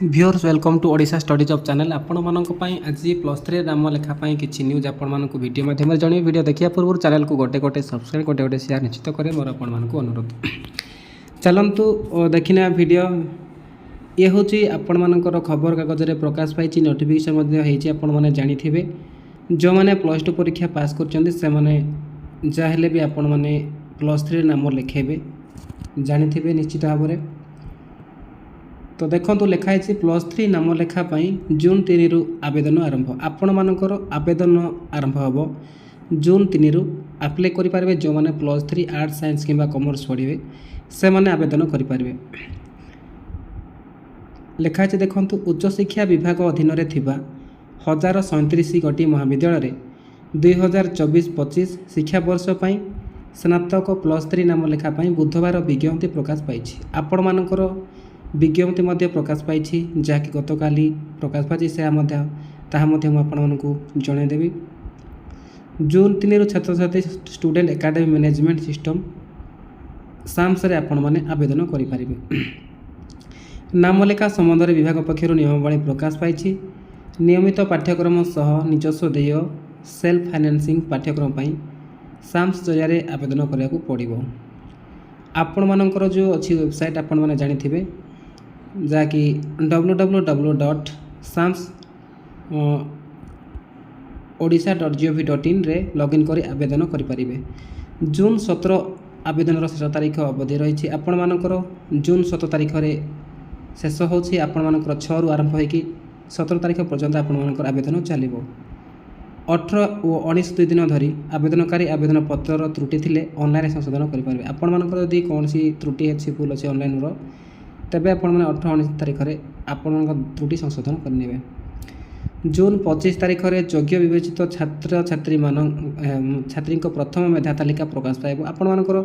Viewers welcome to Odisha study job channel आपण आज +3 नाम लेखापी किसी न्यूज आपण वीडियो माध्यम जन वीडियो देखा पूर्व चैनल को गोटे गोटे सब्सक्राइब गोटे गोटे शेयर निश्चित करें मोर आपण अनुरोध चलतु देखना वीडियो ये हूँ आपण मानकर खबर कागज में प्रकाश पाई नोटिफिकेशन आपने जानी जो मैंने +2 परीक्षा पास कर जहाँ भी आपण मैंने +3 नाम लिखेबे जानी निश्चित भाव में। तो देखो लिखाई +3 नाम लेखापी जून 3 रु आवेदन आरंभ आपण मानकर आवेदन आरंभ हम जून 3 रु आप्लाय करें जो मैंने +3 आर्ट्स साइंस किंबा कॉमर्स पढ़े से मैंने आवेदन करें। लिखाई देखो उच्च शिक्षा विभाग अधीन 1037 गोटी महाविद्यालय 2024-25 शिक्षा वर्ष पर स्नातक +3 नाम लेखापी बुधवार विज्ञप्ति प्रकाश पाई आपण मानकर विज्ञप्ति मध्य प्रकाश पाई जहाँकि गतकाली प्रकाश पाई से आपको जनईदेवी। जून 3 रु छात्र छात्री student academy management system SAMS आपण मैंने आवेदन करें। नामलेखा संबंध में विभाग पक्षर नियमावली प्रकाश पाई नियमित पाठ्यक्रम सह निजस्व देय सेल्फ फाइनेंसिंग पाठ्यक्रम पर साम्स जरिए आवेदन करने पड़ो। आपण मानकर जो अच्छी वेबसाइट आपण मैंने जानी जहाँकि www.samsodisha.gov.in रे लॉगिन कर आवेदन करें। जून 17 आवेदन शेष तारीख अवधि रही आपण मानकर जून 17 तारीख शेष होची आपण मानकर 6 रु आरंभ होगी 17 तारीख पर्यंत आपण मानकर आवेदन चलिबो। 18 और 19 2 दिन धरी आवेदनकारी आवेदन पत्र त्रुटि थिले ऑनलाइन संशोधन करें। आपण मानकर यदि कौन सी त्रुटि अच्छी भूल अच्छी ऑनलाइन रो तेबे आपण मैंने 18-19 तारीख में आपण त्रुटि संशोधन करेंगे। जून 25 तारीख में योग्य विवेचित छात्र छात्री छात्री प्रथम मेधा तालिका प्रकाश पाइब। आपण मानकर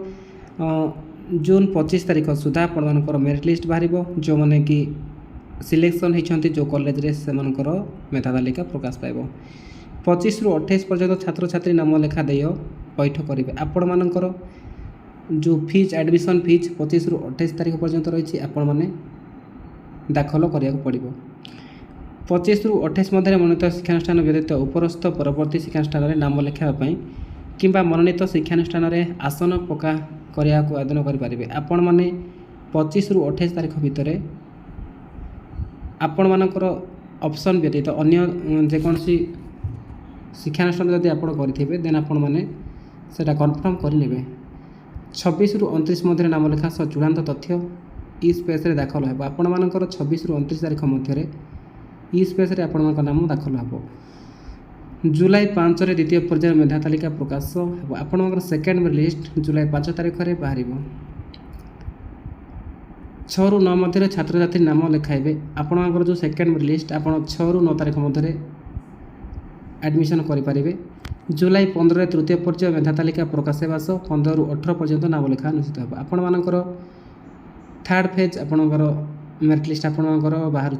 जून 25 तारीख सुधा आपण मानकर मेरिट लिस्ट बाहर जो मैंने कि सिलेक्शन होती जो कॉलेज रे से मेधा तालिका प्रकाश पाइब। 25 रु 28 पर्यंत छात्र छात्री नाम लेखा देय पैठ करेंगे। आपण मानकर जो फीज एडमिशन फीज 25 रु 28 तारीख पर्यंत रही आपण मैंने दाखल करा पड़ो। 25 रु 28 मध्य मनोनीत शिक्षानुष्ठान व्यतीत उपरस्थ परवर्ती शिक्षानुष्ठान में नाम लेखापी किंबा मनोनीत शिक्षानुष्ठान में आसन पक्का करने को आवेदन करेंगे। आपण मैंने 25 रु 28 तारीख भितर आपण मानकर ऑप्शन व्यतीत अन्य जेकोसी शिक्षानुष्ठान जदि आप करेंगे देन आपण मैंने सेटा कन्फर्म करेंगे। 26 रु 29 मध्य नाम लेखा सह चूड़ांत तथ्य ई स्पेस रे दाखल हो। आपण मानकर 26 रु 29 तारीख मध्य ई स्पेस रे आपण नाम दाखल हो। जुलाई 5 रे द्वितीय पर्याय मेधा तालिका प्रकाश हो। आपण सेकेंड लिस्ट जुलाई 5 तारीख में बाहर 6 रु 9 मध्य छात्र छात्री नाम लिखाइबे। आपण जो सेकेंड लिस्ट आप 6 रु 9 तारीख मध्य एडमिशन करें। जुलाई 15 तृतीय पर्याय मेधा तालिका प्रकाश होगा सह 15 रु 18 पर्यंत नाम लेखा अनुष्ठित हो। आपण मानकर थर्ड फेज आपणकर मेरिट लिस्ट आपणकर बाहर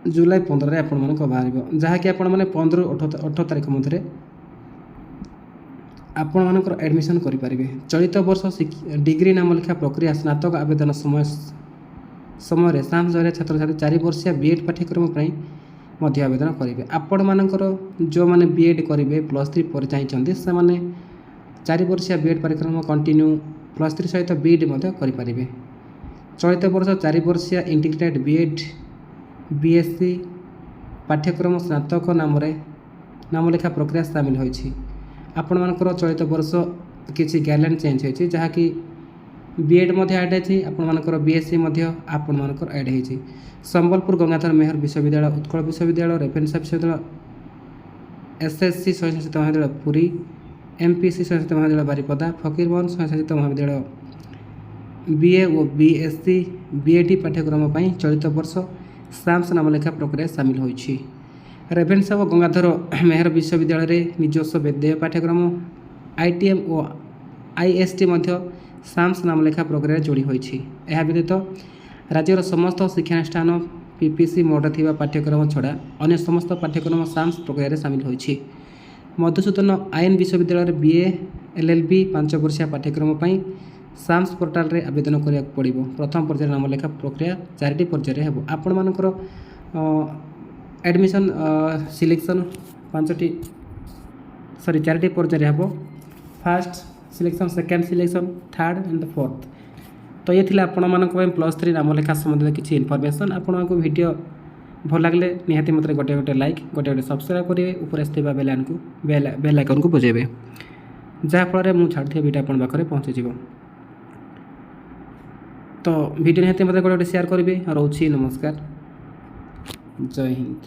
जुलाई 15 आपण मानक बाहर जहाँकि आपण मैंने 15 रु 18 तारीख मध्य आपण मानकर एडमिशन करें। चलित वर्ष डिग्री नाम लेखा प्रक्रिया स्नातक आवेदन समय साम्स जरिए छात्र छात्री 4 वर्षीय बीएड पाठ्यक्रम मध्य आवेदन करेंगे। आपण मानकर जो मैंने बीएड करेंगे +3 पर चाहिए से मैंने 4 वर्षीय बीएड पाठ्यक्रम कंटिन्यू +3 सहित बीएड करें। चलित वर्ष 4 वर्षीय इंटीग्रेटेड बीएड बीएससी पाठ्यक्रम स्नातक नाम लेखा प्रक्रिया सामिल होती। आपण मानकर चलित वर्ष किसी गाइडलाइन चेंज होती जहाँकि बीएड एड है आपण मानकर बीएससी आपण मानकर एड होती। संबलपुर गंगाधर मेहर विश्वविद्यालय उत्कल विश्वविद्यालय रेभेन्सा विश्वविद्यालय एसएससी स्वयंशासित महाविद्यालय पुरी एमपीसी स्वयंशासित महाविद्यालय बारिपदा फकीरमोहन स्वयंशासित महाविद्यालय बीए और बीएससी बीएडी पाठ्यक्रम पर चलित वर्ष साम्स नाम लेखा प्रक्रिया सामिल होती। रेभेन्सा और गंगाधर मेहर विश्वविद्यालय निजस्व देय पाठ्यक्रम आईटीएम और आईएसटी साम्स नाम लेखा प्रक्रिया जोड़ी होती। यह व्यतीत राज्यर समस्त शिक्षानुष्ठान पीपीसी मोड थी पाठ्यक्रम छड़ा अन्य समस्त पाठ्यक्रम साम्स प्रक्रिया सामिल होती। मधुसूदन आईन विश्वविद्यालय बीए एलएलबी 5 वर्षीय पाठ्यक्रम ସାମ୍ସ ପୋର୍ଟାଲରେ ଆବେଦନ କରିବାକୁ ପଡ଼ିବ। ପ୍ରଥମ ପର୍ଯ୍ୟାୟରେ ନାମ ଲେଖା ପ୍ରକ୍ରିୟା 4ଟି ପର୍ଯ୍ୟାୟରେ ହେବ। ଆପଣମାନଙ୍କର ଆଡ଼ମିସନ୍ ସିଲେକ୍ସନ୍ 4ଟି ପର୍ଯ୍ୟାୟରେ ହେବ। First selection, second selection, third and fourth. ତ ଇଏ ଥିଲା ଆପଣମାନଙ୍କ ପାଇଁ +3 ନାମ ଲେଖା ସମ୍ବନ୍ଧିତ କିଛି ଇନଫର୍ମେସନ୍। ଆପଣଙ୍କୁ ଭିଡ଼ିଓ ଭଲ ଲାଗିଲେ ନିହାତି ମୋତେ ଗୋଟେ ଲାଇକ୍, ଗୋଟେ ସବସ୍କ୍ରାଇବ୍ କରିବେ। ଉପରେ ଆସିଥିବା ବେଲ୍ ଆଇକନ୍କୁ ବଜାଇବେ, ଯାହାଫଳରେ ମୁଁ ଛାଡ଼ୁଥିବା ଭିଡ଼ିଓ ଆପଣଙ୍କ ପାଖରେ ପହଞ୍ଚିଯିବ। ତ ଭିଡ଼ିଓ ନିହାତି ମୋତେ ଗୋଟେ ସେୟାର କରିବେ। ରହୁଛି, ନମସ୍କାର, ଜୟ ହିନ୍ଦ।